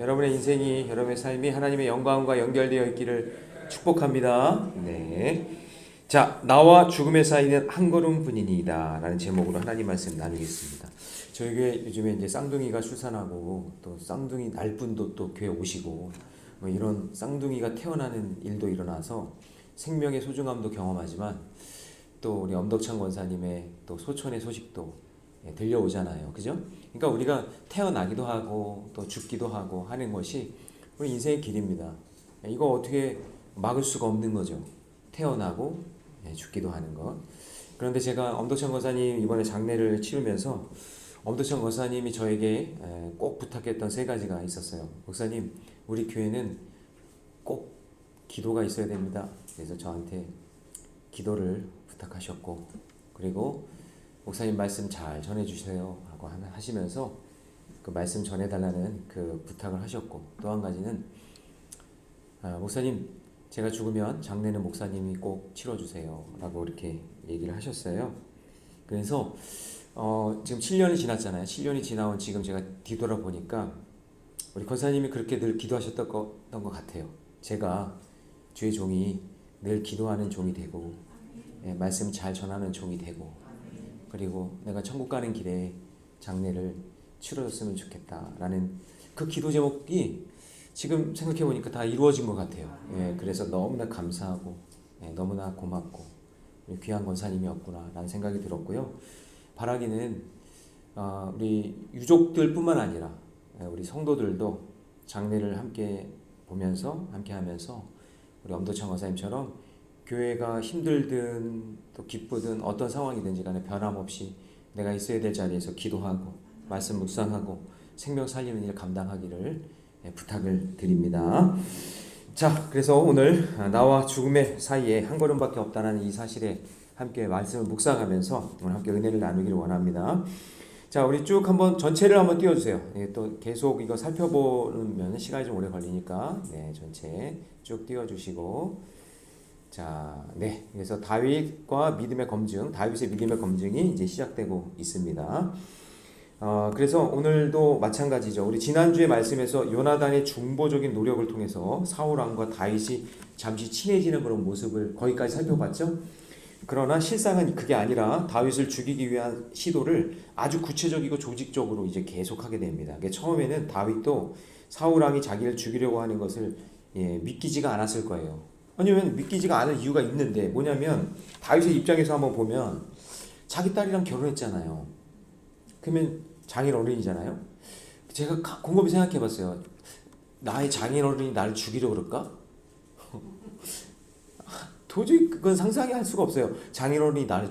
여러분의 인생이, 여러분의 삶이 하나님의 영광과 연결되어 있기를 축복합니다. 네. 자, 나와 죽음의 사이는 한 걸음뿐이니이다 라는 제목으로 하나님 말씀 나누겠습니다. 저희 교회 요즘에 이제 쌍둥이가 출산하고 또 쌍둥이 날 분도 또 교회 오시고 뭐 이런 쌍둥이가 태어나는 일도 일어나서 생명의 소중함도 경험하지만 또 우리 엄덕창 권사님의 또 소천의 소식도 들려오잖아요. 그죠? 그러니까 우리가 태어나기도 하고 또 죽기도 하고 하는 것이 우리 인생의 길입니다. 이거 어떻게 막을 수가 없는 거죠. 태어나고 죽기도 하는 것. 그런데 제가 엄덕창 권사님 이번에 장례를 치르면서 엄덕창 권사님이 저에게 꼭 부탁했던 세 가지가 있었어요. 목사님, 우리 교회는 꼭 기도가 있어야 됩니다. 그래서 저한테 기도를 부탁하셨고, 그리고 목사님 말씀 잘 전해주세요 하고 하시면서 그 말씀 전해달라는 그 부탁을 하셨고, 또 한 가지는 목사님, 제가 죽으면 장례는 목사님이 꼭 치러주세요 라고 이렇게 얘기를 하셨어요. 그래서 지금 7년이 지났잖아요. 7년이 지나온 지금 제가 뒤돌아보니까 우리 권사님이 그렇게 늘 기도하셨던 것 같아요. 제가 주의 종이 늘 기도하는 종이 되고 말씀 잘 전하는 종이 되고, 그리고 내가 천국 가는 길에 장례를 치러줬으면 좋겠다라는 그 기도 제목이 지금 생각해 보니까 다 이루어진 것 같아요. 그래서 너무나 감사하고 너무나 고맙고 귀한 권사님이었구나라는 생각이 들었고요. 바라기는 우리 유족들뿐만 아니라 우리 성도들도 장례를 함께 보면서 함께 하면서 우리 엄도창 권사님처럼 교회가 힘들든 또 기쁘든 어떤 상황이든지 간에 변함없이 내가 있어야 될 자리에서 기도하고 말씀 묵상하고 생명 살리는 일 감당하기를 부탁을 드립니다. 자, 그래서 오늘 나와 죽음의 사이에 한 걸음밖에 없다는 이 사실에 함께 말씀을 묵상하면서 오늘 함께 은혜를 나누기를 원합니다. 자, 우리 쭉 한번 전체를 한번 띄워주세요. 또 계속 이거 살펴보면 시간이 좀 오래 걸리니까 전체 쭉 띄워주시고, 자, 그래서 다윗과 믿음의 검증, 다윗의 믿음의 검증이 이제 시작되고 있습니다. 그래서 오늘도 마찬가지죠. 우리 지난주의 말씀에서 요나단의 중보적인 노력을 통해서 사울 왕과 다윗이 잠시 친해지는 그런 모습을 거기까지 살펴봤죠. 그러나 실상은 그게 아니라 다윗을 죽이기 위한 시도를 아주 구체적이고 조직적으로 이제 계속하게 됩니다. 처음에는 다윗도 사울 왕이 자기를 죽이려고 하는 것을 믿기지가 않았을 거예요. 아니면 믿기지가 않을 이유가 있는데, 뭐냐면 다윗의 입장에서 한번 보면 자기 딸이랑 결혼했잖아요. 그러면 장인어른이잖아요. 제가 곰곰이 생각해봤어요. 나의 장인어른이 나를 죽이려고 그럴까? 도저히 그건 상상이 할 수가 없어요. 장인어른이 나를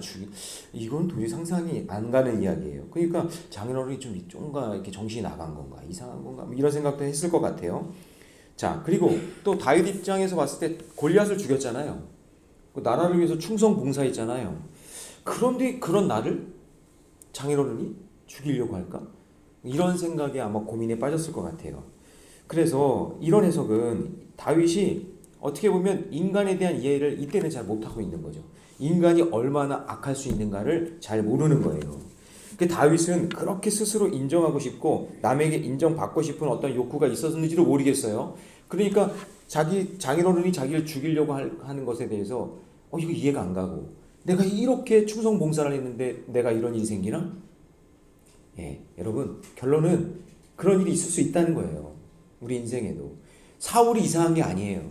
이건 도저히 상상이 안 가는 이야기예요. 그러니까 장인어른이 좀 뭔가 이렇게 정신이 나간 건가, 이상한 건가, 이런 생각도 했을 것 같아요. 자, 그리고 또 다윗 입장에서 봤을 때 골리앗을 죽였잖아요. 나라를 위해서 충성 봉사했잖아요. 그런데 그런 나를 장인어른이 죽이려고 할까? 이런 생각에 아마 고민에 빠졌을 것 같아요. 그래서 이런 해석은 다윗이 어떻게 보면 인간에 대한 이해를 이때는 잘 못하고 있는 거죠. 인간이 얼마나 악할 수 있는가를 잘 모르는 거예요. 다윗은 그렇게 스스로 인정하고 싶고 남에게 인정받고 싶은 어떤 욕구가 있었는지도 모르겠어요. 그러니까 자기 장인어른이 자기를 죽이려고 하는 것에 대해서 이거 이해가 안 가고, 내가 이렇게 충성 봉사를 했는데 내가 이런 일이 생기나? 여러분, 결론은 그런 일이 있을 수 있다는 거예요. 우리 인생에도. 사울이 이상한 게 아니에요.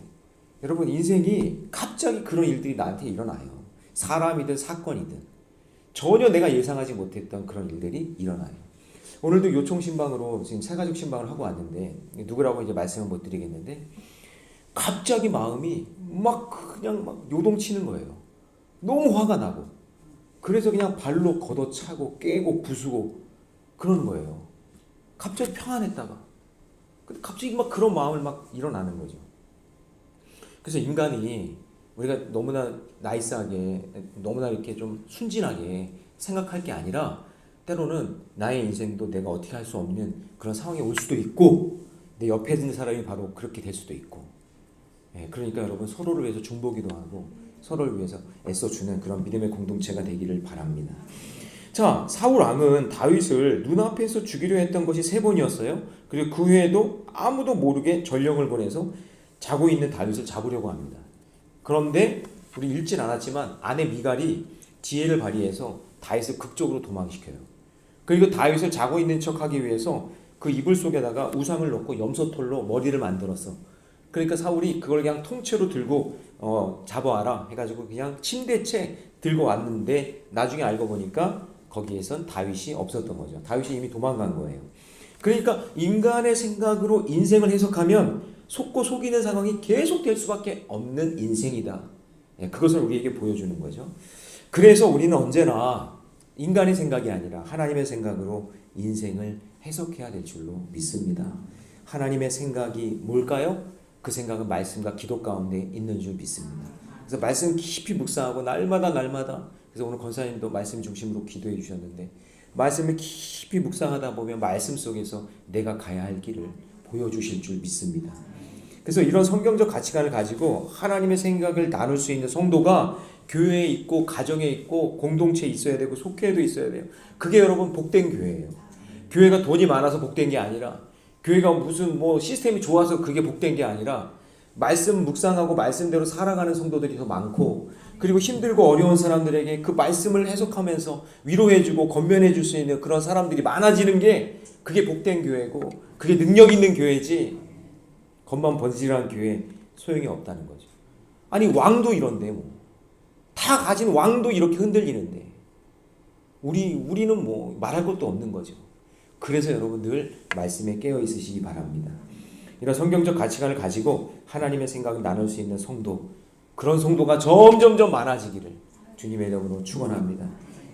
여러분, 인생이 갑자기 그런 일들이 나한테 일어나요. 사람이든 사건이든 전혀 내가 예상하지 못했던 그런 일들이 일어나요. 오늘도 요청 신방으로 지금 새가족 신방을 하고 왔는데, 누구라고 이제 말씀을 못 드리겠는데, 갑자기 마음이 그냥 요동치는 거예요. 너무 화가 나고, 그래서 그냥 발로 걷어차고 깨고 부수고 그러는 거예요. 갑자기 평안했다가 근데 갑자기 그런 마음을 일어나는 거죠. 그래서 인간이 우리가 너무나 나이스하게, 너무나 이렇게 좀 순진하게 생각할 게 아니라, 때로는 나의 인생도 내가 어떻게 할 수 없는 그런 상황이 올 수도 있고, 내 옆에 있는 사람이 바로 그렇게 될 수도 있고. 그러니까 여러분, 서로를 위해서 중보기도 하고 서로를 위해서 애써주는 그런 믿음의 공동체가 되기를 바랍니다. 자, 사울 왕은 다윗을 눈앞에서 죽이려 했던 것이 3번이었어요. 그리고 그 후에도 아무도 모르게 전령을 보내서 자고 있는 다윗을 잡으려고 합니다. 그런데 우리 읽진 않았지만 아내 미갈이 지혜를 발휘해서 다윗을 극적으로 도망시켜요. 그리고 다윗을 자고 있는 척하기 위해서 그 이불 속에다가 우상을 넣고 염소털로 머리를 만들었어. 그러니까 사울이 그걸 그냥 통째로 들고 잡아와라 해가지고 그냥 침대채 들고 왔는데 나중에 알고 보니까 거기에선 다윗이 없었던 거죠. 다윗이 이미 도망간 거예요. 그러니까 인간의 생각으로 인생을 해석하면 속고 속이는 상황이 계속될 수밖에 없는 인생이다. 그것을 우리에게 보여주는 거죠. 그래서 우리는 언제나 인간의 생각이 아니라 하나님의 생각으로 인생을 해석해야 될 줄로 믿습니다. 하나님의 생각이 뭘까요? 그 생각은 말씀과 기도 가운데 있는 줄 믿습니다. 그래서 말씀 깊이 묵상하고 날마다 그래서 오늘 권사님도 말씀 중심으로 기도해 주셨는데 말씀을 깊이 묵상하다 보면 말씀 속에서 내가 가야 할 길을 보여주실 줄 믿습니다. 그래서 이런 성경적 가치관을 가지고 하나님의 생각을 나눌 수 있는 성도가 교회에 있고 가정에 있고 공동체에 있어야 되고 속회에도 있어야 돼요. 그게 여러분 복된 교회예요. 교회가 돈이 많아서 복된 게 아니라 교회가 무슨 시스템이 좋아서 그게 복된 게 아니라 말씀 묵상하고 말씀대로 살아가는 성도들이 더 많고 그리고 힘들고 어려운 사람들에게 그 말씀을 해석하면서 위로해주고 건면해줄 수 있는 그런 사람들이 많아지는 게 그게 복된 교회고 그게 능력 있는 교회지 겉만 번지르한 교회 소용이 없다는 거죠. 아니 왕도 이런데 다 가진 왕도 이렇게 흔들리는데 우리는 말할 것도 없는 거죠. 그래서 여러분 늘 말씀에 깨어 있으시기 바랍니다. 이런 성경적 가치관을 가지고 하나님의 생각을 나눌 수 있는 성도, 그런 성도가 점점 많아지기를 주님의 이름으로 축원합니다.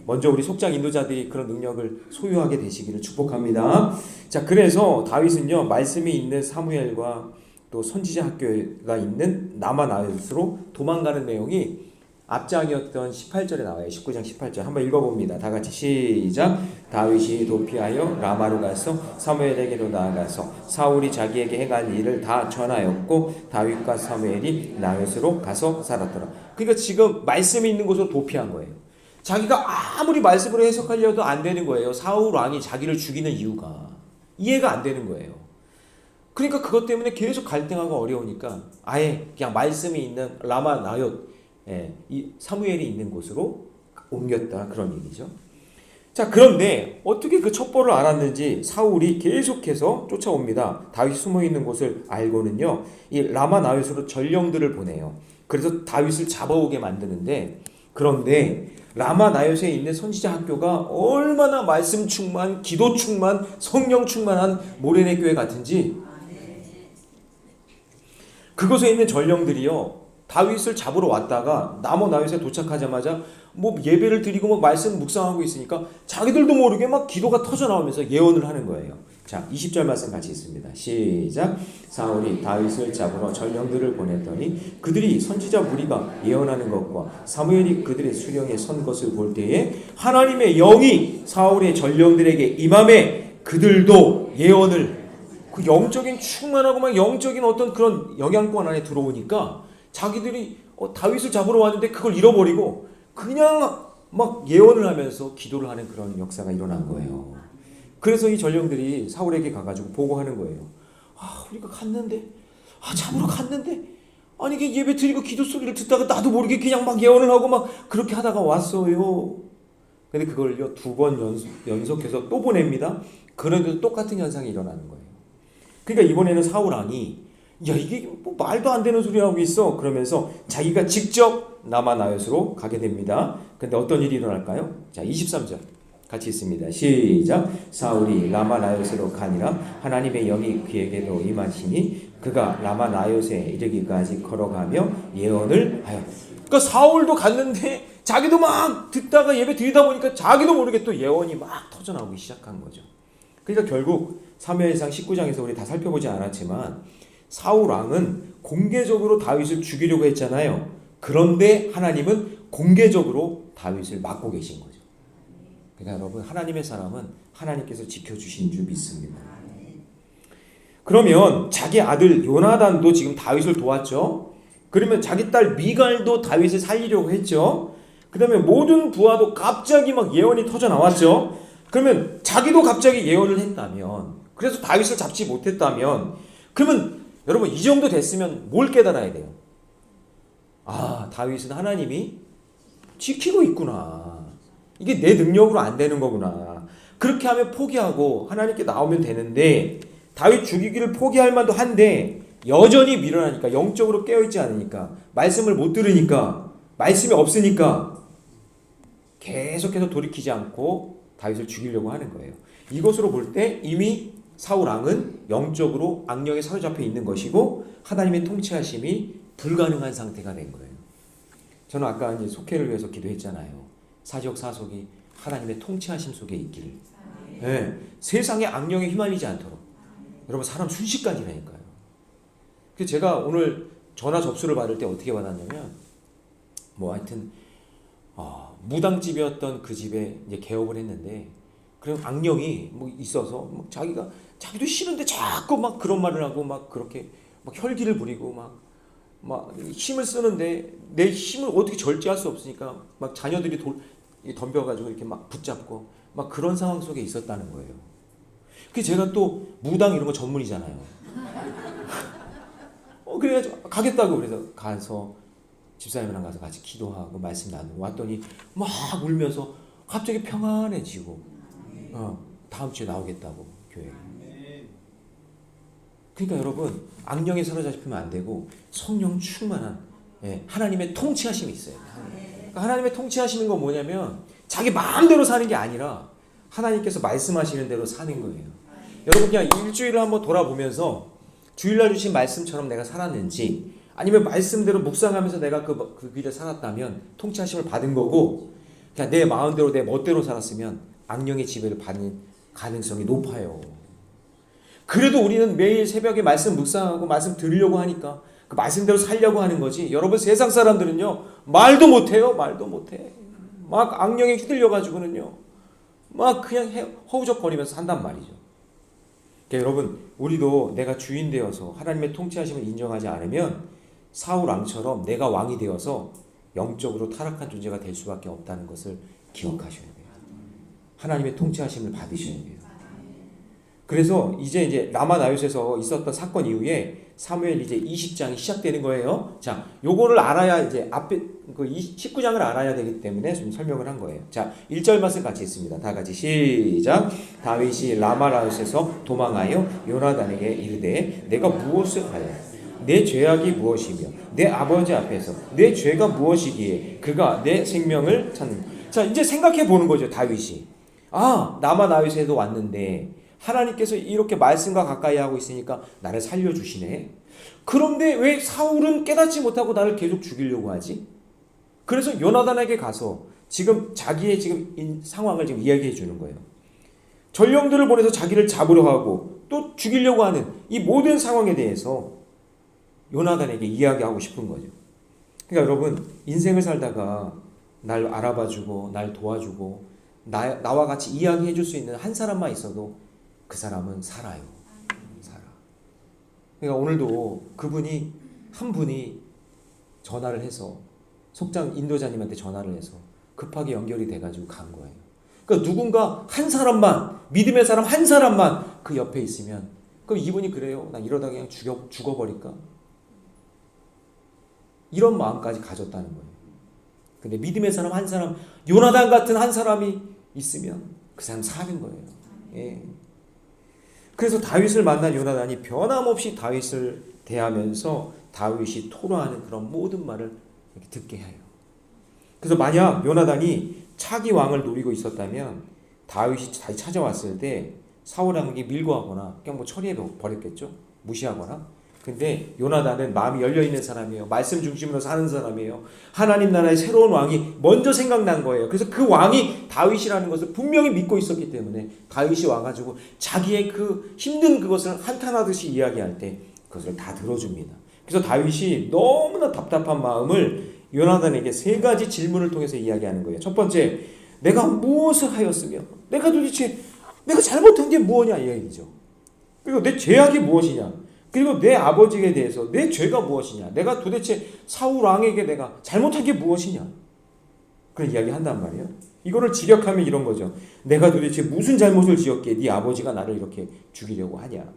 먼저 우리 속장 인도자들이 그런 능력을 소유하게 되시기를 축복합니다. 자, 그래서 다윗은요 말씀이 있는 사무엘과 또 선지자 학교가 있는 라마나요스로 도망가는 내용이 앞장이었던 18절에 나와요. 19장 18절 한번 읽어봅니다. 다 같이 시작. 다윗이 도피하여 라마로 가서 사무엘에게로 나아가서 사울이 자기에게 행한 일을 다 전하였고 다윗과 사무엘이 나요스로 가서 살았더라. 그러니까 지금 말씀이 있는 곳으로 도피한 거예요. 자기가 아무리 말씀으로 해석하려도 안 되는 거예요. 사울 왕이 자기를 죽이는 이유가 이해가 안 되는 거예요. 그러니까 그것 때문에 계속 갈등하고 어려우니까 아예 그냥 말씀이 있는 라마나옳 이 사무엘이 있는 곳으로 옮겼다 그런 얘기죠. 자, 그런데 어떻게 그 첩보를 알았는지 사울이 계속해서 쫓아옵니다. 다윗이 숨어 있는 곳을 알고는요 이 라마나옳으로 전령들을 보내요. 그래서 다윗을 잡아오게 만드는데 그런데 라마나옳에 있는 선지자 학교가 얼마나 말씀 충만, 기도 충만, 성령 충만한 모래내 교회 같은지 그곳에 있는 전령들이요 다윗을 잡으러 왔다가 라마나옳에 도착하자마자 예배를 드리고 말씀 묵상하고 있으니까 자기들도 모르게 기도가 터져 나오면서 예언을 하는 거예요. 자, 20절 말씀 같이 있습니다. 시작. 사울이 다윗을 잡으러 전령들을 보냈더니 그들이 선지자 무리가 예언하는 것과 사무엘이 그들의 수령에 선 것을 볼 때에 하나님의 영이 사울의 전령들에게 임함에 그들도 예언을 그 영적인 충만하고 영적인 어떤 그런 영향권 안에 들어오니까 자기들이 다윗을 잡으러 왔는데 그걸 잃어버리고 그냥 예언을 하면서 기도를 하는 그런 역사가 일어난 거예요. 그래서 이 전령들이 사울에게 가가지고 보고하는 거예요. 우리가 갔는데 잡으러 갔는데 아니 이게 예배 드리고 기도 소리를 듣다가 나도 모르게 그냥 예언을 하고 그렇게 하다가 왔어요. 근데 그걸요 2번 연속해서 또 보냅니다. 그런데도 똑같은 현상이 일어나는 거예요. 그러니까 이번에는 사울 왕이 이게 말도 안 되는 소리 하고 있어. 그러면서 자기가 직접 라마나옳으로 가게 됩니다. 근데 어떤 일이 일어날까요? 자, 23절 같이 있습니다. 시작. 사울이 라마나옳으로 가니라 하나님의 영이 그에게도 임하시니 그가 라마나옳에 이르기까지 걸어가며 예언을 하여. 그러니까 사울도 갔는데 자기도 듣다가 예배 드리다 보니까 자기도 모르게 또 예언이 터져 나오기 시작한 거죠. 그러니까 결국 사무엘상 19장에서 우리 다 살펴보지 않았지만 사울 왕은 공개적으로 다윗을 죽이려고 했잖아요. 그런데 하나님은 공개적으로 다윗을 막고 계신 거죠. 그러니까 여러분 하나님의 사람은 하나님께서 지켜주신 줄 믿습니다. 그러면 자기 아들 요나단도 지금 다윗을 도왔죠. 그러면 자기 딸 미갈도 다윗을 살리려고 했죠. 그 다음에 모든 부하도 갑자기 막 예언이 터져 나왔죠. 그러면 자기도 갑자기 예언을 했다면, 그래서 다윗을 잡지 못했다면, 그러면 여러분 이 정도 됐으면 뭘 깨달아야 돼요? 아, 다윗은 하나님이 지키고 있구나. 이게 내 능력으로 안 되는 거구나. 그렇게 하면 포기하고 하나님께 나오면 되는데, 다윗 죽이기를 포기할 만도 한데 여전히 밀어나니까, 영적으로 깨어있지 않으니까, 말씀을 못 들으니까, 말씀이 없으니까 계속해서 돌이키지 않고 다윗을 죽이려고 하는 거예요. 이것으로 볼 때 이미 사울 왕은 영적으로 악령에 사로잡혀 있는 것이고 하나님의 통치하심이 불가능한 상태가 된 거예요. 저는 아까 이제 속회를 위해서 기도했잖아요. 사지역 사속이 하나님의 통치하심 속에 있기를. 네, 세상의 악령에 휘말리지 않도록. 여러분 사람 순식간이라니까요. 그래서 제가 오늘 전화 접수를 받을 때 어떻게 받았냐면, 뭐 하여튼 무당집이었던 그 집에 이제 개업을 했는데, 그럼 악령이 뭐 있어서 뭐 자기도 싫은데 자꾸 막 그런 말을 하고 막 그렇게 막 혈기를 부리고 막 힘을 쓰는데 내 힘을 어떻게 절제할 수 없으니까 막 자녀들이 덤벼가지고 이렇게 막 붙잡고 막 그런 상황 속에 있었다는 거예요. 그 제가 또 무당 이런 거 전문이잖아요. 그래가지고 가겠다고, 그래서 가서 집사님이랑 가서 같이 기도하고 말씀 나누고 왔더니 막 울면서 갑자기 평안해지고 다음 주에 나오겠다고, 교회에. 그러니까 여러분 악령에 사로잡히면 안 되고 성령 충만한 하나님의 통치하심이 있어요. 그러니까 하나님의 통치하시는 건 뭐냐면 자기 마음대로 사는 게 아니라 하나님께서 말씀하시는 대로 사는 거예요. 여러분 그냥 일주일을 한번 돌아보면서 주일날 주신 말씀처럼 내가 살았는지, 아니면 말씀대로 묵상하면서 내가 그 길을 살았다면 통치하심을 받은 거고, 그냥 내 마음대로 내 멋대로 살았으면 악령의 지배를 받는 가능성이 높아요. 그래도 우리는 매일 새벽에 말씀 묵상하고 말씀 들으려고 하니까 그 말씀대로 살려고 하는 거지. 여러분 세상 사람들은요 말도 못해요. 말도 못해. 막 악령에 휘둘려가지고는요 막 그냥 허우적거리면서 산단 말이죠. 그러니까 여러분 우리도 내가 주인 되어서 하나님의 통치하심을 인정하지 않으면 사울 왕처럼 내가 왕이 되어서 영적으로 타락한 존재가 될 수밖에 없다는 것을 기억하셔야 돼요. 하나님의 통치하심을 받으셔야 돼요. 그래서 이제 라마 나요스에서 있었던 사건 이후에 사무엘 이제 20장이 시작되는 거예요. 자, 요거를 알아야 이제 앞에 그 19장을 알아야 되기 때문에 좀 설명을 한 거예요. 자, 1절 말씀 같이 있습니다. 다 같이 시작. 다윗이 라마 나요스에서 도망하여 요나단에게 이르되 내가 무엇을 하여 내 죄악이 무엇이며 내 아버지 앞에서 내 죄가 무엇이기에 그가 내 생명을 찾는. 자, 이제 생각해 보는 거죠. 다윗이 라마 나요스에도 왔는데 하나님께서 이렇게 말씀과 가까이 하고 있으니까 나를 살려주시네. 그런데 왜 사울은 깨닫지 못하고 나를 계속 죽이려고 하지? 그래서 요나단에게 가서 지금 자기의 지금 상황을 지금 이야기해 주는 거예요. 전령들을 보내서 자기를 잡으려 하고 또 죽이려고 하는 이 모든 상황에 대해서 요나단에게 이야기하고 싶은 거죠. 그러니까 여러분 인생을 살다가 날 알아봐주고 날 도와주고 나와 같이 이야기해 줄 수 있는 한 사람만 있어도 그 사람은 살아요. 살아. 그러니까 오늘도 그분이 한 분이 전화를 해서 속장 인도자님한테 전화를 해서 급하게 연결이 돼가지고 간 거예요. 그러니까 누군가 한 사람만, 믿음의 사람 한 사람만 그 옆에 있으면 그럼 이분이 그래요. 나 이러다 그냥 죽어버릴까? 이런 마음까지 가졌다는 거예요. 근데 믿음의 사람 한 사람, 요나단 같은 한 사람이 있으면 그 사람 사는 거예요. 예. 그래서 다윗을 만난 요나단이 변함없이 다윗을 대하면서 다윗이 토로하는 그런 모든 말을 이렇게 듣게 해요. 그래서 만약 요나단이 차기 왕을 노리고 있었다면 다윗이 다시 찾아왔을 때 사울 왕에게 밀고 하거나 그냥 뭐 처리해 버렸겠죠. 무시하거나. 근데 요나단은 마음이 열려있는 사람이에요. 말씀 중심으로 사는 사람이에요. 하나님 나라의 새로운 왕이 먼저 생각난 거예요. 그래서 그 왕이 다윗이라는 것을 분명히 믿고 있었기 때문에 다윗이 와가지고 자기의 그 힘든 그것을 한탄하듯이 이야기할 때 그것을 다 들어줍니다. 그래서 다윗이 너무나 답답한 마음을 요나단에게 세 가지 질문을 통해서 이야기하는 거예요. 첫 번째, 내가 무엇을 하였으며 내가 도대체 내가 잘못한 게 무엇이냐 이 얘기죠. 그리고 내 죄악이 무엇이냐, 그리고 내 아버지에 대해서 내 죄가 무엇이냐, 내가 도대체 사울 왕에게 내가 잘못한 게 무엇이냐. 그런 이야기 한단 말이에요. 이거를 직역하면 이런 거죠. 내가 도대체 무슨 잘못을 지었기에 네 아버지가 나를 이렇게 죽이려고 하냐.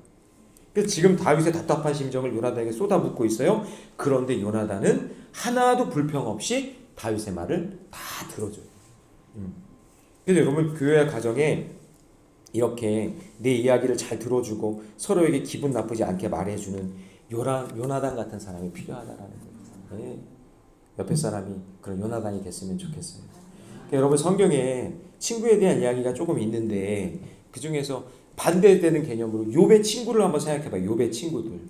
그래서 지금 다윗의 답답한 심정을 요나단에게 쏟아붓고 있어요. 그런데 요나단은 하나도 불평 없이 다윗의 말을 다 들어줘요. 그래서 여러분 교회 가정에 이렇게 내 이야기를 잘 들어주고 서로에게 기분 나쁘지 않게 말해주는 요나단 같은 사람이 필요하다라는 거예요. 네. 옆에 사람이 그런 요나단이 됐으면 좋겠어요. 그러니까 여러분 성경에 친구에 대한 이야기가 조금 있는데 그 중에서 반대되는 개념으로 욥의 친구를 한번 생각해봐요. 욥의 친구들.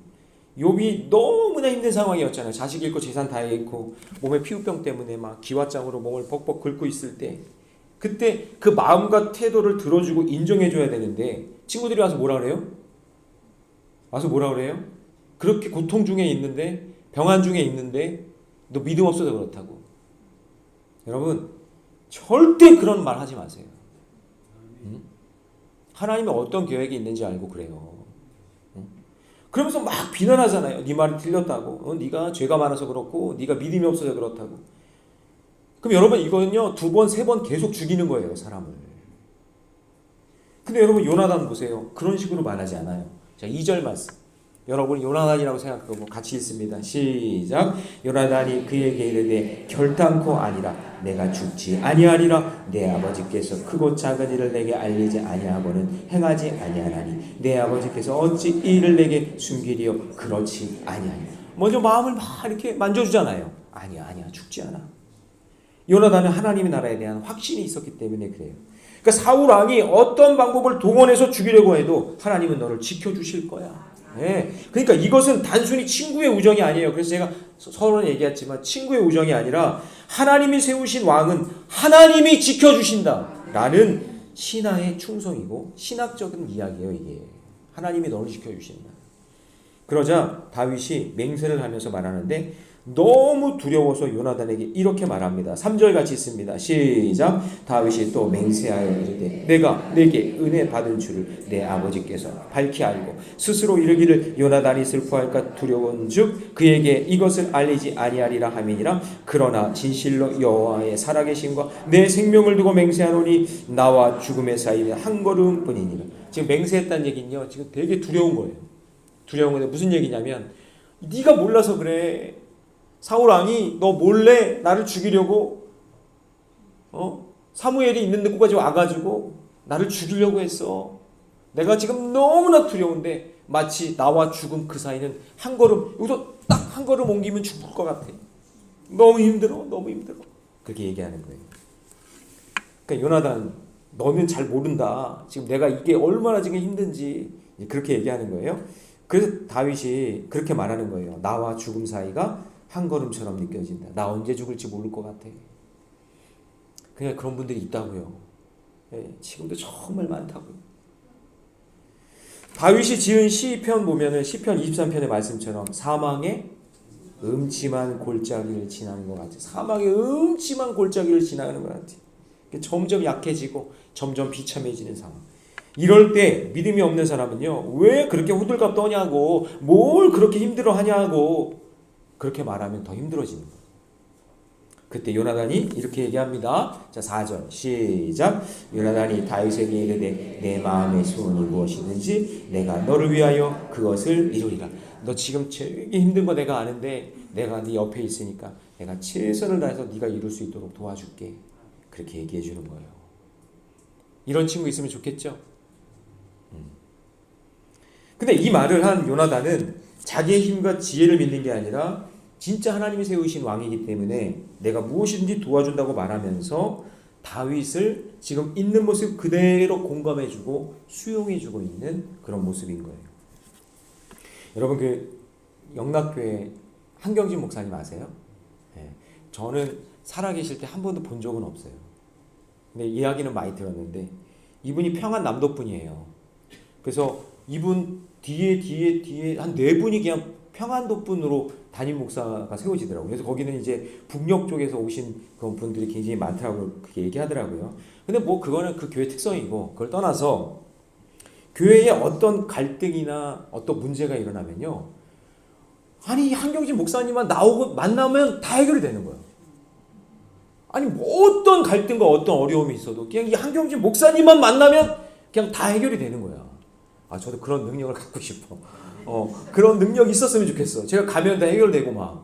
욥이 너무나 힘든 상황이었잖아요. 자식 잃고 재산 다 잃고 몸에 피부병 때문에 막 기왓장으로 몸을 벅벅 긁고 있을 때 그때 그 마음과 태도를 들어주고 인정해줘야 되는데 친구들이 와서 뭐라 그래요? 와서 뭐라 그래요? 그렇게 고통 중에 있는데 병환 중에 있는데 너 믿음 없어서 그렇다고. 여러분 절대 그런 말 하지 마세요. 하나님이 어떤 계획이 있는지 알고 그래요. 그러면서 막 비난하잖아요. 네 말이 틀렸다고. 네가 죄가 많아서 그렇고 네가 믿음이 없어서 그렇다고. 그럼 여러분 이거는요 2번, 3번 계속 죽이는 거예요. 사람을. 근데 여러분 요나단 보세요. 그런 식으로 말하지 않아요. 자 2절 말씀. 여러분 요나단이라고 생각하고 같이 읽습니다. 시작. 요나단이 그에게 이르되 결단코 아니라 내가 죽지 아니하리라. 내 아버지께서 크고 작은 일을 내게 알리지 아니하고는 행하지 아니하나니 내 아버지께서 어찌 이 일을 내게 숨기리요. 그렇지 아니하니. 먼저 마음을 막 이렇게 만져주잖아요. 아니야 죽지 않아. 요나단은 하나님의 나라에 대한 확신이 있었기 때문에 그래요. 그러니까 사울 왕이 어떤 방법을 동원해서 죽이려고 해도 하나님은 너를 지켜주실 거야. 네. 그러니까 이것은 단순히 친구의 우정이 아니에요. 그래서 제가 서로는 얘기했지만 친구의 우정이 아니라 하나님이 세우신 왕은 하나님이 지켜주신다 라는 신화의 충성이고 신학적인 이야기예요. 이게 하나님이 너를 지켜주신다. 그러자 다윗이 맹세를 하면서 말하는데 너무 두려워서 요나단에게 이렇게 말합니다. 3절 같이 있습니다. 시작. 다윗이 또 맹세하여 이르되 내가 내게 은혜 받은 줄을 내 아버지께서 밝히 알고 스스로 이르기를 요나단이 슬퍼할까 두려운즉 그에게 이것을 알리지 아니하리라 함이니라. 그러나 진실로 여호와의 살아계심과 내 생명을 두고 맹세하노니 나와 죽음의 사이에 한 걸음뿐이니라. 지금 맹세했다는 얘기는요 지금 되게 두려운 거예요. 두려운 건데 무슨 얘기냐면 네가 몰라서 그래. 사울 왕이 너 몰래 나를 죽이려고 사무엘이 있는 데까지 와가지고 나를 죽이려고 했어. 내가 지금 너무나 두려운데 마치 나와 죽음 그 사이는 한 걸음, 여기서 딱 한 걸음 옮기면 죽을 것 같아. 너무 힘들어. 그렇게 얘기하는 거예요. 그러니까 요나단 너는 잘 모른다. 지금 내가 이게 얼마나 지금 힘든지 그렇게 얘기하는 거예요. 그래서 다윗이 그렇게 말하는 거예요. 나와 죽음 사이가 한 걸음처럼 느껴진다. 나 언제 죽을지 모를 것 같아. 그냥 그런 분들이 있다고요. 예, 지금도 정말 많다고요. 다윗이 지은 시편 보면은 시편 23편의 말씀처럼 사망의 음침한 골짜기를 지나는 것 같아요. 사망의 음침한 골짜기를 지나가는 것 같아요. 점점 약해지고 점점 비참해지는 상황. 이럴 때 믿음이 없는 사람은요. 왜 그렇게 호들갑 떠냐고 뭘 그렇게 힘들어하냐고 그렇게 말하면 더 힘들어지는 거예요. 그때 요나단이 이렇게 얘기합니다. 자 4절 시작. 요나단이 다윗에게 이르되 내 마음의 소원이 무엇이든지 내가 너를 위하여 그것을 이루리라. 너 지금 되게 힘든 거 내가 아는데 내가 네 옆에 있으니까 내가 최선을 다해서 네가 이룰 수 있도록 도와줄게. 그렇게 얘기해 주는 거예요. 이런 친구 있으면 좋겠죠? 근데 이 말을 한 요나단은 자기의 힘과 지혜를 믿는 게 아니라 진짜 하나님이 세우신 왕이기 때문에 내가 무엇이든지 도와준다고 말하면서 다윗을 지금 있는 모습 그대로 공감해주고 수용해주고 있는 그런 모습인 거예요. 여러분 그 영락교회 한경진 목사님 아세요? 네. 저는 살아계실 때 한 번도 본 적은 없어요. 근데 이야기는 많이 들었는데 이분이 평안 남도분이에요. 그래서 이분 뒤에 한 4분이 그냥 평안도분으로 담임 목사가 세워지더라고요. 그래서 거기는 이제 북녘 쪽에서 오신 그런 분들이 굉장히 많더라고요. 그렇게 얘기하더라고요. 근데 뭐 그거는 그 교회 특성이고 그걸 떠나서 교회에 어떤 갈등이나 어떤 문제가 일어나면요. 아니 한경진 목사님만 나오고 만나면 다 해결이 되는 거예요. 아니 뭐 어떤 갈등과 어떤 어려움이 있어도 그냥 이 한경진 목사님만 만나면 그냥 다 해결이 되는 거야. 아 저도 그런 능력을 갖고 싶어. 그런 능력이 있었으면 좋겠어. 제가 가면 다 해결되고 막.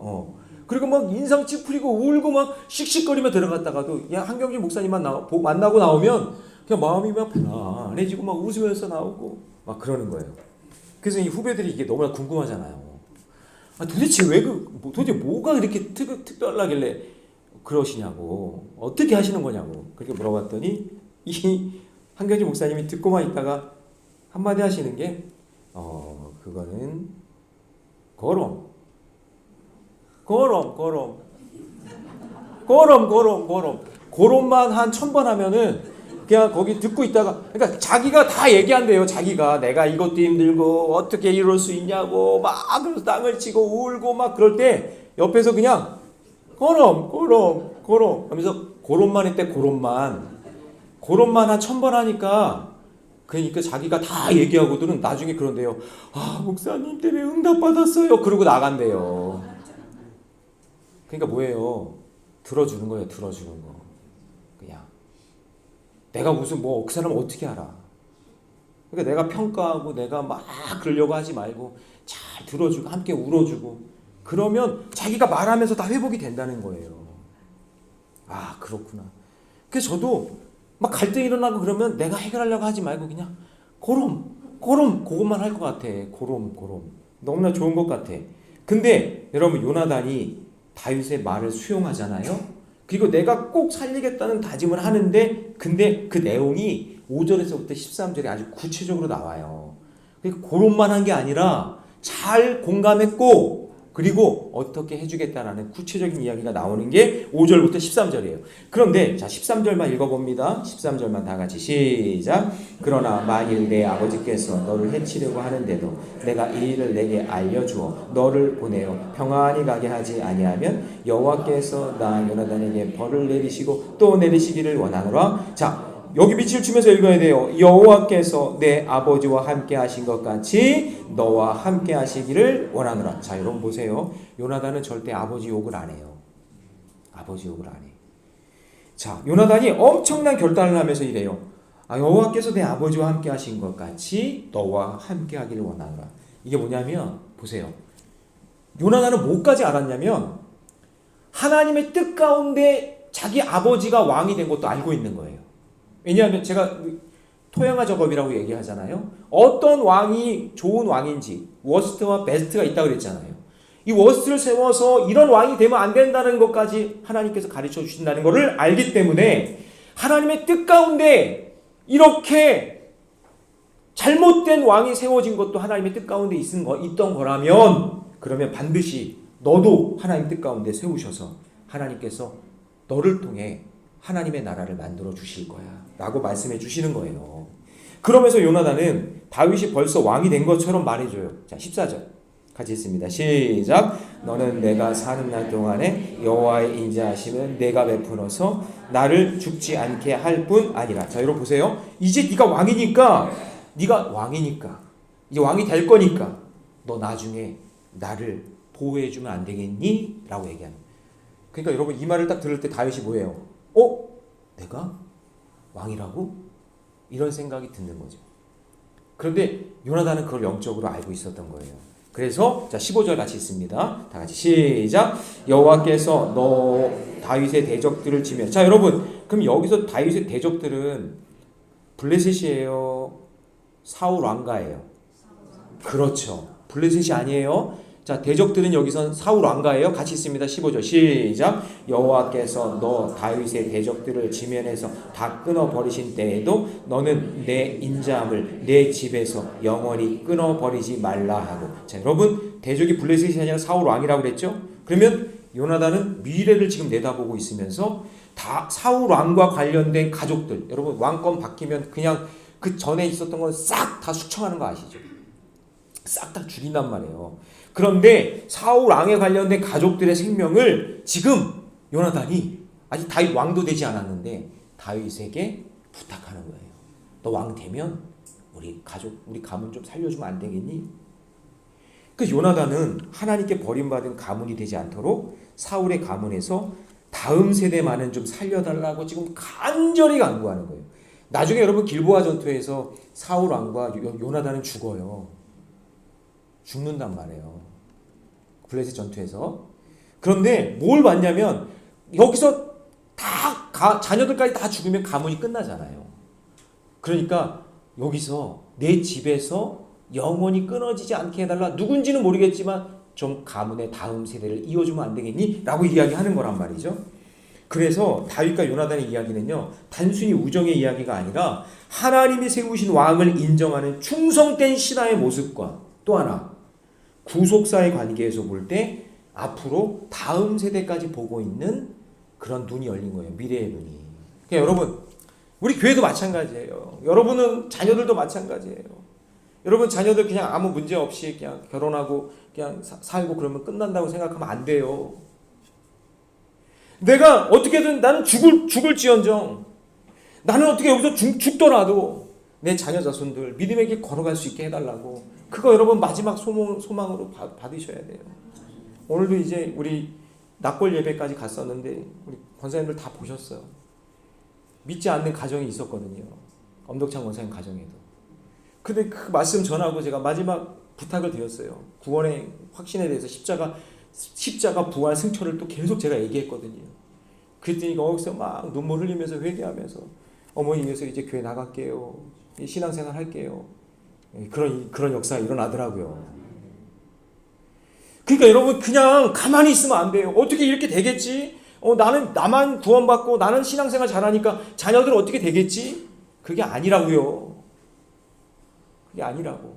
그리고 막 인상 찌푸리고 울고 막 씩씩거리며 들어갔다가도 그냥 한경진 목사님만 만나고 나오면 그냥 마음이 막 편안해지고 막 웃으면서 나오고 막 그러는 거예요. 그래서 이 후배들이 이게 너무나 궁금하잖아요. 아, 도대체 도대체 뭐가 이렇게 특별하길래 그러시냐고, 어떻게 하시는 거냐고 그렇게 물어봤더니 이 한경진 목사님이 듣고만 있다가 한마디 하시는 게 그거는 거럼 거럼만 한 1000번 하면은 그냥 거기 듣고 있다가, 그러니까 자기가 다 얘기한대요. 자기가 내가 이것도 힘들고 어떻게 이럴 수 있냐고 막 그래서 땅을 치고 울고 막 그럴 때 옆에서 그냥 거럼 하면서 고럼만 했대. 고럼만 한 1000번 하니까, 그러니까 자기가 다 얘기하고들은 나중에 그런데요. 아 목사님 때문에 응답 받았어요. 그러고 나간대요. 그러니까 뭐예요? 들어주는 거예요. 들어주는 거. 그냥 내가 무슨 뭐 그 사람 어떻게 알아? 그러니까 내가 평가하고 내가 막 그러려고 하지 말고 잘 들어주고 함께 울어주고 그러면 자기가 말하면서 다 회복이 된다는 거예요. 아 그렇구나. 그래서 저도 막 갈등이 일어나고 그러면 내가 해결하려고 하지 말고 그냥 고럼 그것만 할 것 같아. 고럼 너무나 좋은 것 같아. 근데 여러분 요나단이 다윗의 말을 수용하잖아요. 그리고 내가 꼭 살리겠다는 다짐을 하는데, 근데 그 내용이 5절에서부터 13절에 아주 구체적으로 나와요. 그러니까 그런만 한 게 아니라 잘 공감했고 그리고 어떻게 해주겠다라는 구체적인 이야기가 나오는 게 5절부터 13절이에요. 그런데 자 13절만 읽어봅니다. 13절만 다 같이 시작. 그러나 만일 내 아버지께서 너를 해치려고 하는데도 내가 이 일을 내게 알려주어 너를 보내어 평안히 가게 하지 아니하면 여호와께서 나 요나단에게 벌을 내리시고 또 내리시기를 원하노라. 자 여기 빛을 주면서 읽어야 돼요. 여호와께서 내 아버지와 함께 하신 것 같이 너와 함께 하시기를 원하노라. 자 여러분 보세요. 요나단은 절대 아버지 욕을 안 해요. 아버지 욕을 안 해. 자 요나단이 엄청난 결단을 하면서 이래요. 여호와께서 내 아버지와 함께 하신 것 같이 너와 함께 하기를 원하노라. 이게 뭐냐면 보세요. 요나단은 뭐까지 알았냐면 하나님의 뜻 가운데 자기 아버지가 왕이 된 것도 알고 있는 거예요. 왜냐하면 제가 토양화 작업이라고 얘기하잖아요. 어떤 왕이 좋은 왕인지 워스트와 베스트가 있다고 그랬잖아요. 이 워스트를 세워서 이런 왕이 되면 안 된다는 것까지 하나님께서 가르쳐 주신다는 것을 알기 때문에 하나님의 뜻 가운데 이렇게 잘못된 왕이 세워진 것도 하나님의 뜻 가운데 있던 거라면 그러면 반드시 너도 하나님 뜻 가운데 세우셔서 하나님께서 너를 통해 하나님의 나라를 만들어 주실 거야 라고 말씀해 주시는 거예요. 그러면서 요나단은 다윗이 벌써 왕이 된 것처럼 말해줘요. 자 14절 같이 읽습니다. 시작. 너는 내가 사는 날 동안에 여호와의 인자하심은 내가 베풀어서 나를 죽지 않게 할 뿐 아니라. 자 여러분 보세요. 이제 네가 왕이니까 이제 왕이 될 거니까 너 나중에 나를 보호해 주면 안 되겠니? 라고 얘기하는. 그러니까 여러분 이 말을 딱 들을 때 다윗이 뭐예요? 내가 왕이라고? 이런 생각이 드는 거죠. 그런데 요나단은 그걸 영적으로 알고 있었던 거예요. 그래서 자 15절 같이 있습니다. 다 같이 시작. 여호와께서 너 다윗의 대적들을 치면. 자 여러분 그럼 여기서 다윗의 대적들은 블레셋이에요? 사울 왕가예요? 그렇죠. 블레셋이 아니에요. 자 대적들은 여기선 사울 왕가예요. 같이 있습니다. 15절 시작. 여호와께서 너 다윗의 대적들을 지면에서 다 끊어버리신 때에도 너는 내 인자함을 내 집에서 영원히 끊어버리지 말라 하고. 자 여러분 대적이 블레셋이 아니라 사울 왕이라고 그랬죠. 그러면 요나단은 미래를 지금 내다보고 있으면서 다 사울 왕과 관련된 가족들, 여러분 왕권 바뀌면 그냥 그 전에 있었던 건 싹 다 숙청하는 거 아시죠? 싹 다 죽인단 말이에요. 그런데 사울 왕에 관련된 가족들의 생명을 지금 요나단이 아직 다윗 왕도 되지 않았는데 다윗에게 부탁하는 거예요. 너 왕 되면 우리 가문 좀 살려주면 안 되겠니? 그 요나단은 하나님께 버림받은 가문이 되지 않도록 사울의 가문에서 다음 세대만은 좀 살려달라고 지금 간절히 간구하는 거예요. 나중에 여러분 길보아 전투에서 사울 왕과 요나단은 죽어요. 죽는단 말이에요. 블레셋 전투에서. 그런데 뭘 봤냐면 여기서 자녀들까지 다 죽으면 가문이 끝나잖아요. 그러니까 여기서 내 집에서 영원히 끊어지지 않게 해달라. 누군지는 모르겠지만 좀 가문의 다음 세대를 이어주면 안 되겠니? 라고 이야기하는 거란 말이죠. 그래서 다윗과 요나단의 이야기는요, 단순히 우정의 이야기가 아니라 하나님이 세우신 왕을 인정하는 충성된 신하의 모습과 또 하나 구속사의 관계에서 볼 때 앞으로 다음 세대까지 보고 있는 그런 눈이 열린 거예요. 미래의 눈이. 그러니까 여러분, 우리 교회도 마찬가지예요. 여러분은 자녀들도 마찬가지예요. 여러분 자녀들 그냥 아무 문제 없이 그냥 결혼하고 그냥 살고 그러면 끝난다고 생각하면 안 돼요. 내가 어떻게든 나는 죽을지언정 나는 어떻게 여기서 죽더라도 내 자녀 자손들 믿음의 길 걸어갈 수 있게 해달라고. 그거 여러분 마지막 소망으로 받으셔야 돼요. 오늘도 이제 우리 낙골 예배까지 갔었는데 우리 권사님들 다 보셨어요. 믿지 않는 가정이 있었거든요. 엄덕창 권사님 가정에도. 근데 그 말씀 전하고 제가 마지막 부탁을 드렸어요. 구원의 확신에 대해서 십자가 부활 승천을 또 계속 제가 얘기했거든요. 그랬더니 거기서 막 눈물 흘리면서 회개하면서 어머니 위해서 이제 교회 나갈게요. 신앙생활 할게요. 그런 역사가 일어나더라고요. 그러니까 여러분 그냥 가만히 있으면 안 돼요. 어떻게 이렇게 되겠지? 나만 구원받고 나는 신앙생활 잘하니까 자녀들 어떻게 되겠지? 그게 아니라고요. 그게 아니라고.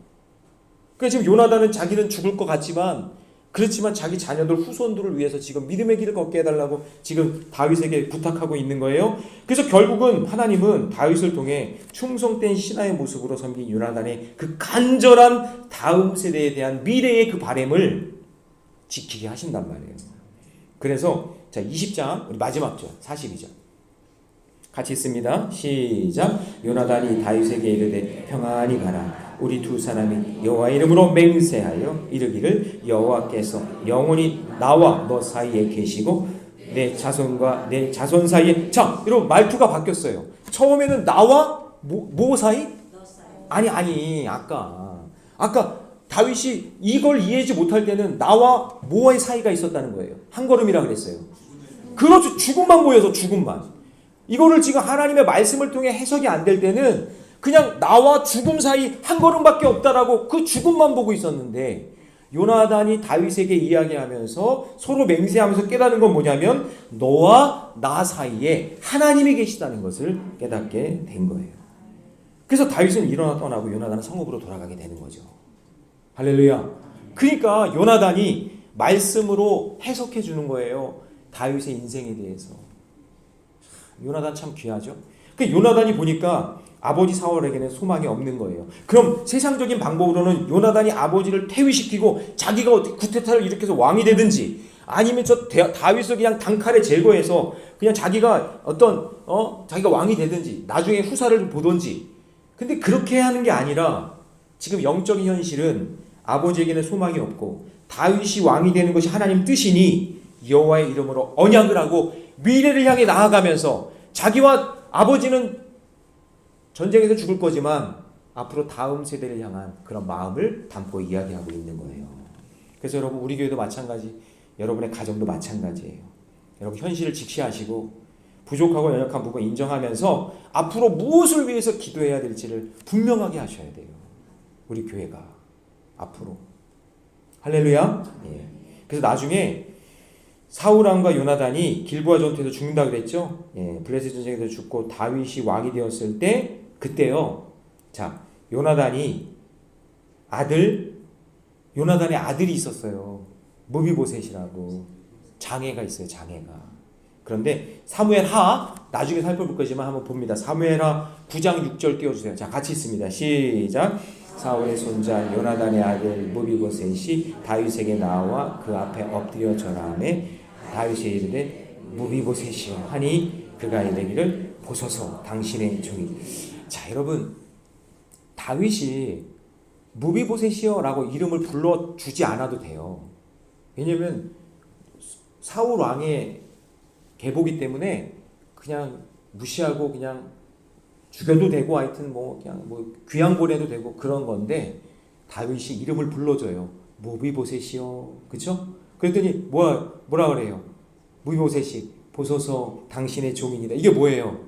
그러니까 지금 요나단은 자기는 죽을 것 같지만 그렇지만 자기 자녀들 후손들을 위해서 지금 믿음의 길을 걷게 해달라고 지금 다윗에게 부탁하고 있는 거예요. 그래서 결국은 하나님은 다윗을 통해 충성된 신하의 모습으로 섬긴 요나단의 그 간절한 다음 세대에 대한 미래의 그 바람을 지키게 하신단 말이에요. 그래서 자 20장 우리 마지막 절 42절 같이 읽습니다. 시작. 요나단이 다윗에게 이르되 평안히 가라. 우리 두 사람이 여호와의 이름으로 맹세하여 이르기를 여호와께서 영원히 나와 너 사이에 계시고 내 자손과 내 자손 사이에. 자 여러분 말투가 바뀌었어요. 처음에는 나와 뭐 사이? 아니 아까 다윗이 이걸 이해하지 못할 때는 나와 뭐의 사이가 있었다는 거예요. 한 걸음이라 그랬어요. 그렇죠. 죽음만 보여서 죽음만. 이거를 지금 하나님의 말씀을 통해 해석이 안 될 때는 그냥 나와 죽음 사이 한 걸음밖에 없다라고 그 죽음만 보고 있었는데 요나단이 다윗에게 이야기하면서 서로 맹세하면서 깨닫는 건 뭐냐면 너와 나 사이에 하나님이 계시다는 것을 깨닫게 된 거예요. 그래서 다윗은 일어나 떠나고 요나단은 성읍으로 돌아가게 되는 거죠. 할렐루야. 그러니까 요나단이 말씀으로 해석해 주는 거예요. 다윗의 인생에 대해서. 요나단 참 귀하죠. 그 요나단이 보니까 아버지 사울에게는 소망이 없는 거예요. 그럼 세상적인 방법으로는 요나단이 아버지를 퇴위시키고 자기가 어떻게 쿠데타를 일으켜서 왕이 되든지 아니면 다윗을 그냥 단칼에 제거해서 그냥 자기가 자기가 왕이 되든지 나중에 후사를 보든지. 근데 그렇게 하는 게 아니라 지금 영적인 현실은 아버지에게는 소망이 없고 다윗이 왕이 되는 것이 하나님 뜻이니 여호와의 이름으로 언약을 하고 미래를 향해 나아가면서 자기와 아버지는 전쟁에서 죽을 거지만 앞으로 다음 세대를 향한 그런 마음을 담고 이야기하고 있는 거예요. 그래서 여러분 우리 교회도 마찬가지, 여러분의 가정도 마찬가지예요. 여러분 현실을 직시하시고 부족하고 연약한 부분 인정하면서 앞으로 무엇을 위해서 기도해야 될지를 분명하게 하셔야 돼요. 우리 교회가 앞으로. 할렐루야. 예. 그래서 나중에 사울왕과 요나단이 길보아 전투에서 죽는다 그랬죠. 예, 블레셋 전쟁에서 죽고 다윗이 왕이 되었을 때 그때요. 자, 요나단의 아들이 있었어요. 무비보셋이라고 장애가 있어요. 장애가. 그런데 사무엘하 나중에 살펴볼 거지만 한번 봅니다. 사무엘하 9장 6절 띄워주세요. 자, 같이 있습니다. 시작. 사울의 손자 요나단의 아들 무비보셋이 다윗에게 나와 그 앞에 엎드려 절하매 다윗이 이르되 무비보셋이여 하니 그가 이르기를 보소서 당신의 종이. 자 여러분 다윗이 무비보셋이여 라고 이름을 불러주지 않아도 돼요. 왜냐면 사울 왕의 계보기 때문에 그냥 무시하고 그냥 죽여도 되고 하여튼 뭐 그냥 뭐 귀양 보내도 되고 그런 건데 다윗이 이름을 불러줘요. 무비보셋이요. 그쵸? 그랬더니 뭐라 그래요? 무비보셋이 보소서 당신의 종이니라. 이게 뭐예요?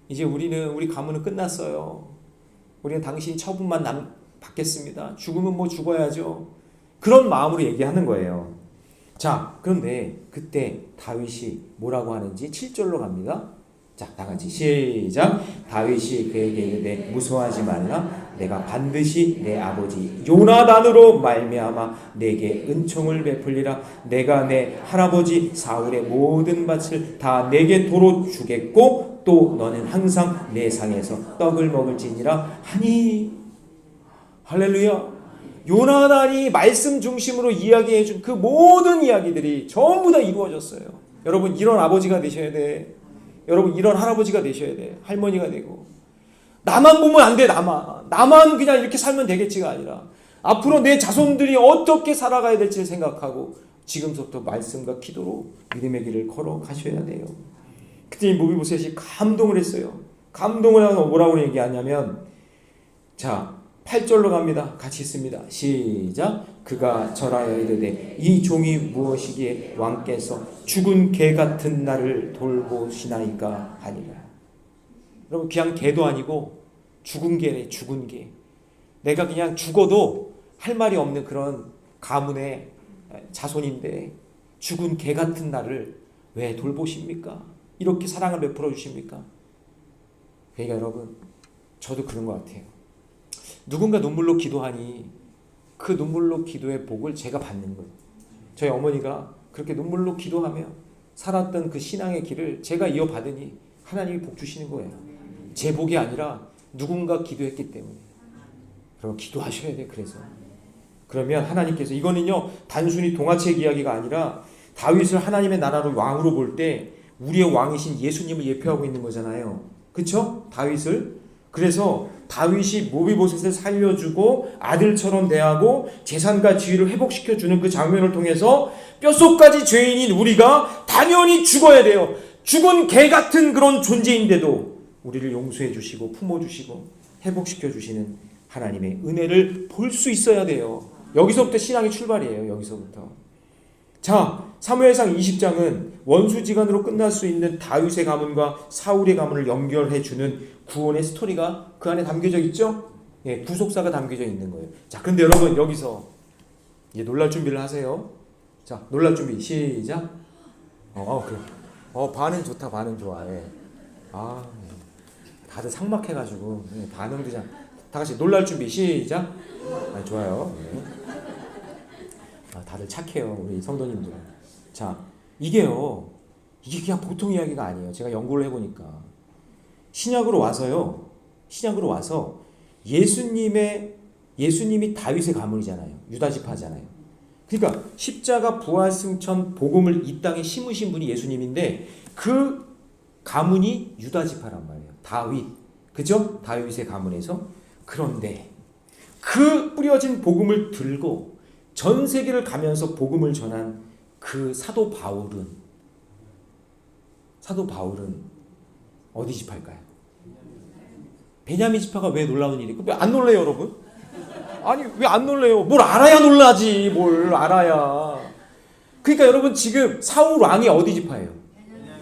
이제 우리 가문은 끝났어요. 우리는 당신 처분만 받겠습니다. 죽으면 뭐 죽어야죠. 그런 마음으로 얘기하는 거예요. 자, 그런데 그때 다윗이 뭐라고 하는지 7절로 갑니다. 자, 다 같이 시작. 다윗이 그에게 이르되 무서워하지 말라. 내가 반드시 내 아버지 요나단으로 말미암아 내게 은총을 베풀리라. 내가 내 할아버지 사울의 모든 밭을 다 내게 도로 주겠고 또 너는 항상 내 상에서 떡을 먹을지니라 하니. 할렐루야. 요나단이 말씀 중심으로 이야기해준 그 모든 이야기들이 전부 다 이루어졌어요. 여러분 이런 아버지가 되셔야 돼. 여러분 이런 할아버지가 되셔야 돼. 할머니가 되고. 나만 보면 안 돼. 나만 그냥 이렇게 살면 되겠지가 아니라 앞으로 내 자손들이 어떻게 살아가야 될지를 생각하고 지금부터 말씀과 기도로 믿음의 길을 걸어가셔야 돼요. 그때 무비보셋이 감동을 했어요. 감동을 하면서 뭐라고 얘기하냐면, 자 8절로 갑니다. 같이 있습니다. 시작. 그가 절하여 이르되 이 종이 무엇이기에 왕께서 죽은 개 같은 나를 돌보시나이까 하니라. 여러분 그냥 개도 아니고 죽은 개래. 죽은 개. 내가 그냥 죽어도 할 말이 없는 그런 가문의 자손인데 죽은 개 같은 나를 왜 돌보십니까? 이렇게 사랑을 베풀어 주십니까? 그러니까 여러분 저도 그런 것 같아요. 누군가 눈물로 기도하니 그 눈물로 기도의 복을 제가 받는 거예요. 저희 어머니가 그렇게 눈물로 기도하며 살았던 그 신앙의 길을 제가 이어받으니 하나님이 복 주시는 거예요. 제 복이 아니라 누군가 기도했기 때문에. 여러분 기도하셔야 돼요. 그래서 그러면 하나님께서, 이거는요 단순히 동화책 이야기가 아니라 다윗을 하나님의 나라로 왕으로 볼 때 우리의 왕이신 예수님을 예표하고 있는 거잖아요. 그쵸? 다윗을. 그래서 다윗이 무비보셋을 살려주고 아들처럼 대하고 재산과 지위를 회복시켜주는 그 장면을 통해서 뼛속까지 죄인인 우리가 당연히 죽어야 돼요. 죽은 개 같은 그런 존재인데도 우리를 용서해 주시고 품어 주시고 회복시켜 주시는 하나님의 은혜를 볼 수 있어야 돼요. 여기서부터 신앙의 출발이에요. 여기서부터. 자, 사무엘상 20장은 원수지간으로 끝날 수 있는 다윗의 가문과 사울의 가문을 연결해 주는 구원의 스토리가 그 안에 담겨져 있죠? 예, 구속사가 담겨져 있는 거예요. 자, 근데 여러분 여기서 이제 놀랄 준비를 하세요. 자, 놀랄 준비 시작. 그래. 반응 좋다. 반응 좋아. 예. 다들 삭막해가지고 반응도 잘. 다 같이 놀랄 준비 시작. 좋아요. 네. 다들 착해요. 우리 성도님들은. 자, 이게 그냥 보통 이야기가 아니에요. 제가 연구를 해보니까 신약으로 와서 예수님이 다윗의 가문이잖아요. 유다 지파잖아요. 그러니까 십자가 부활 승천 복음을 이 땅에 심으신 분이 예수님인데 그 가문이 유다 지파란 말이에요. 다윗. 그죠? 다윗의 가문에서. 그런데 그 뿌려진 복음을 들고 전 세계를 가면서 복음을 전한 그 사도 바울은 어디 지파일까요? 베냐민 지파가 왜 놀라운 일이고? 왜 안 놀래요, 여러분? 아니, 왜 안 놀래요? 뭘 알아야 놀라지, 뭘 알아야. 그러니까 여러분 지금 사울 왕이 어디 지파예요?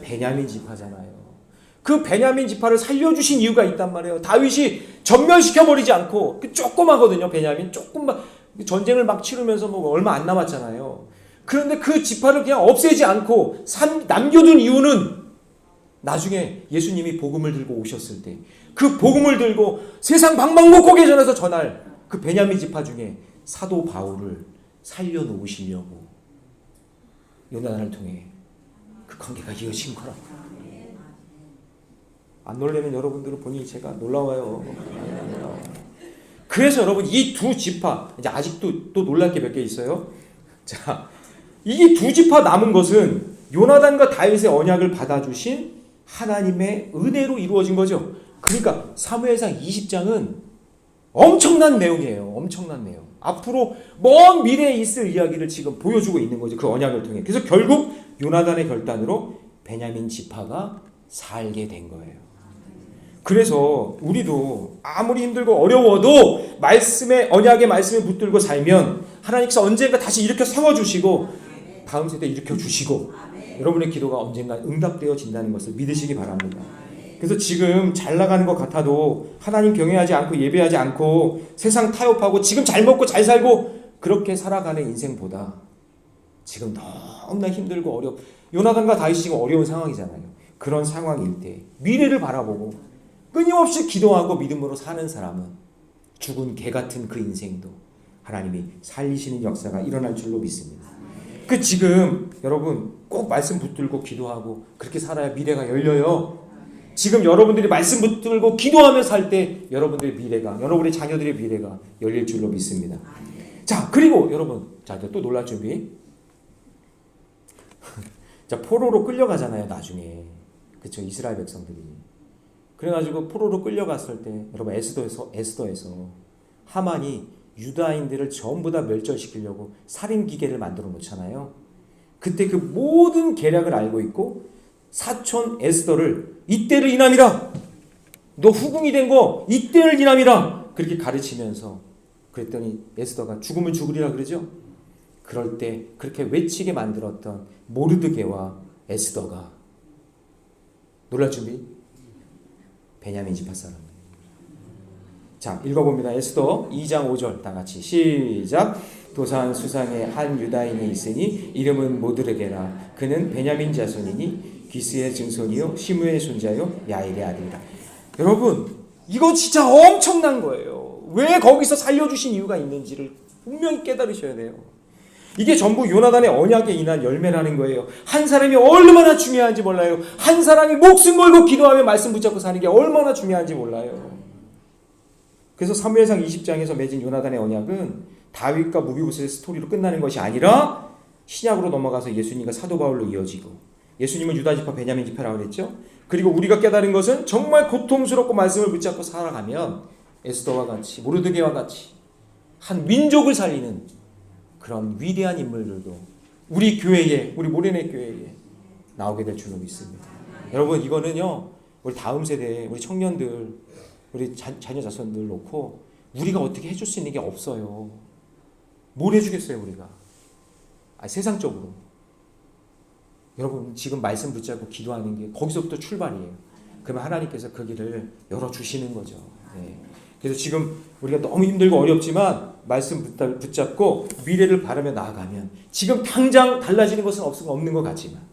베냐민 지파잖아요. 그 베냐민 지파를 살려주신 이유가 있단 말이에요. 다윗이 전멸시켜버리지 않고, 조그마거든요, 베냐민. 조금만, 전쟁을 막 치르면서 뭐 얼마 안 남았잖아요. 그런데 그 지파를 그냥 없애지 않고 남겨둔 이유는 나중에 예수님이 복음을 들고 오셨을 때 그 복음을 들고 세상 방방곡곡에 전해서 전할 그 베냐민 지파 중에 사도 바울을 살려놓으시려고 요나단을 통해 그 관계가 이어진 거라고. 안 놀라면 여러분들은 보니 제가 놀라워요. 그래서 여러분 이 두 지파, 이제 아직도 또 놀랄 게 몇 개 있어요. 자, 이 두 지파 남은 것은 요나단과 다윗의 언약을 받아주신 하나님의 은혜로 이루어진 거죠. 그러니까 사무엘상 20장은 엄청난 내용이에요. 엄청난 내용. 앞으로 먼 미래에 있을 이야기를 지금 보여주고 있는 거죠. 그 언약을 통해. 그래서 결국 요나단의 결단으로 베냐민 지파가 살게 된 거예요. 그래서 우리도 아무리 힘들고 어려워도 말씀의 언약의 말씀에 붙들고 살면 하나님께서 언젠가 다시 일으켜 세워주시고 다음 세대 일으켜 주시고 여러분의 기도가 언젠가 응답되어진다는 것을 믿으시기 바랍니다. 그래서 지금 잘 나가는 것 같아도 하나님 경외하지 않고 예배하지 않고 세상 타협하고 지금 잘 먹고 잘 살고 그렇게 살아가는 인생보다 지금 너무나 힘들고 요나단과 다윗이 지금 어려운 상황이잖아요. 그런 상황일 때 미래를 바라보고 끊임없이 기도하고 믿음으로 사는 사람은 죽은 개 같은 그 인생도 하나님이 살리시는 역사가 일어날 줄로 믿습니다. 지금 여러분 꼭 말씀 붙들고 기도하고 그렇게 살아야 미래가 열려요. 지금 여러분들이 말씀 붙들고 기도하며 살 때 여러분들의 미래가, 여러분의 자녀들의 미래가 열릴 줄로 믿습니다. 자, 그리고 여러분, 자, 또 놀랄 준비. 자, 포로로 끌려가잖아요, 나중에. 그쵸, 이스라엘 백성들이. 그래가지고 포로로 끌려갔을 때, 여러분, 에스더에서 하만이 유다인들을 전부 다 멸절시키려고 살인 기계를 만들어 놓잖아요. 그때 그 모든 계략을 알고 있고 사촌 에스더를 이때를 이남이라, 너 후궁이 된 거 이때를 이남이라 그렇게 가르치면서 그랬더니 에스더가 죽으면 죽으리라 그러죠. 그럴 때 그렇게 외치게 만들었던 모르드게와 에스더가 놀랄 준비. 베냐민 지파 사람. 자, 읽어봅니다. 에스더 2장 5절 다 같이 시작. 도산 수상의 한 유다인이 있으니 이름은 모드르게라. 그는 베냐민 자손이니 기스의 증손이요 시므의 손자요 야일의 아들이라. 여러분, 이거 진짜 엄청난 거예요. 왜 거기서 살려주신 이유가 있는지를 분명히 깨달으셔야 돼요. 이게 전부 요나단의 언약에 인한 열매라는 거예요. 한 사람이 얼마나 중요한지 몰라요. 한 사람이 목숨 걸고 기도하며 말씀 붙잡고 사는 게 얼마나 중요한지 몰라요. 그래서 사무엘상 20장에서 맺은 요나단의 언약은 다윗과 무비보셋의 스토리로 끝나는 것이 아니라 신약으로 넘어가서 예수님과 사도 바울로 이어지고, 예수님은 유다 지파 베냐민 지파라고 그랬죠. 그리고 우리가 깨달은 것은 정말 고통스럽고 말씀을 붙잡고 살아가면 에스더와 같이 모르드게와 같이 한 민족을 살리는 그런 위대한 인물들도 우리 교회에, 우리 모래내 교회에 나오게 될 줄로 믿습니다. 여러분, 이거는요, 우리 다음 세대, 우리 청년들, 우리 자녀 자손들 놓고 우리가 어떻게 해줄 수 있는 게 없어요. 뭘 해주겠어요, 우리가? 세상적으로. 여러분, 지금 말씀 붙잡고 기도하는 게 거기서부터 출발이에요. 그러면 하나님께서 그 길을 열어주시는 거죠. 네. 그래서 지금 우리가 너무 힘들고 어렵지만 말씀 붙잡고 미래를 바라며 나아가면 지금 당장 달라지는 것은 없는 것 같지만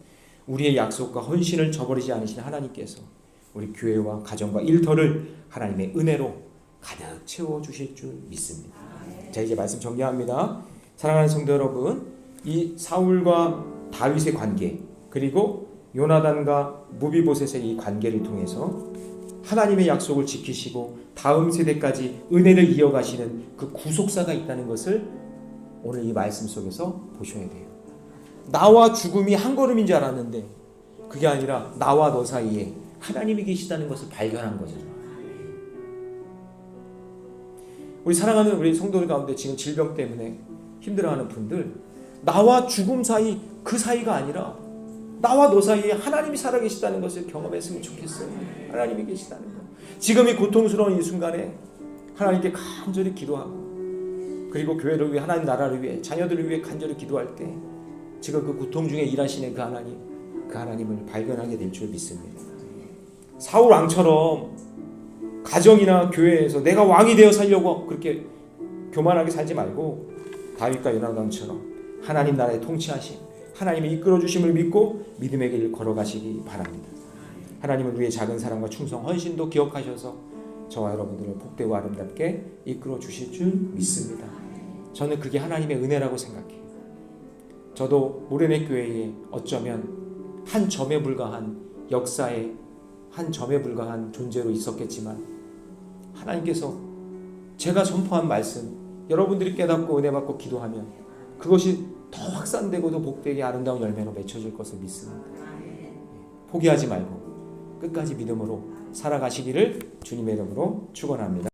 우리의 약속과 헌신을 저버리지 않으신 하나님께서 우리 교회와 가정과 일터를 하나님의 은혜로 가득 채워주실 줄 믿습니다. 자, 이제 말씀 정리합니다. 사랑하는 성도 여러분, 이 사울과 다윗의 관계, 그리고 요나단과 무비보셋의 이 관계를 통해서 하나님의 약속을 지키시고 다음 세대까지 은혜를 이어가시는 그 구속사가 있다는 것을 오늘 이 말씀 속에서 보셔야 돼요. 나와 죽음이 한 걸음인 줄 알았는데 그게 아니라 나와 너 사이에 하나님이 계시다는 것을 발견한 거죠. 우리 사랑하는 우리 성도들 가운데 지금 질병 때문에 힘들어하는 분들, 나와 죽음 사이, 그 사이가 아니라 나와 너 사이에 하나님이 살아계시다는 것을 경험했으면 좋겠어요. 하나님이 계시다는 거. 지금 이 고통스러운 이 순간에 하나님께 간절히 기도하고, 그리고 교회를 위해, 하나님 나라를 위해, 자녀들을 위해 간절히 기도할 때 지금 그 고통 중에 일하시는 그 하나님을 발견하게 될 줄 믿습니다. 사울 왕처럼 가정이나 교회에서 내가 왕이 되어 살려고 그렇게 교만하게 살지 말고 다윗과 요나단처럼 하나님 나라의 통치하심, 하나님의 이끌어 주심을 믿고 믿음의 길을 걸어가시기 바랍니다. 하나님을 위해 작은 사랑과 충성, 헌신도 기억하셔서 저와 여러분들을 복되고 아름답게 이끌어 주실 줄 믿습니다. 저는 그게 하나님의 은혜라고 생각해요. 저도 모래내 교회에 어쩌면 한 점에 불과한 역사의 한 점에 불과한 존재로 있었겠지만 하나님께서 제가 선포한 말씀, 여러분들이 깨닫고 은혜 받고 기도하면 그것이 더 확산되고도 복되게 아름다운 열매로 맺혀질 것을 믿습니다. 포기하지 말고 끝까지 믿음으로 살아가시기를 주님의 이름으로 축원합니다.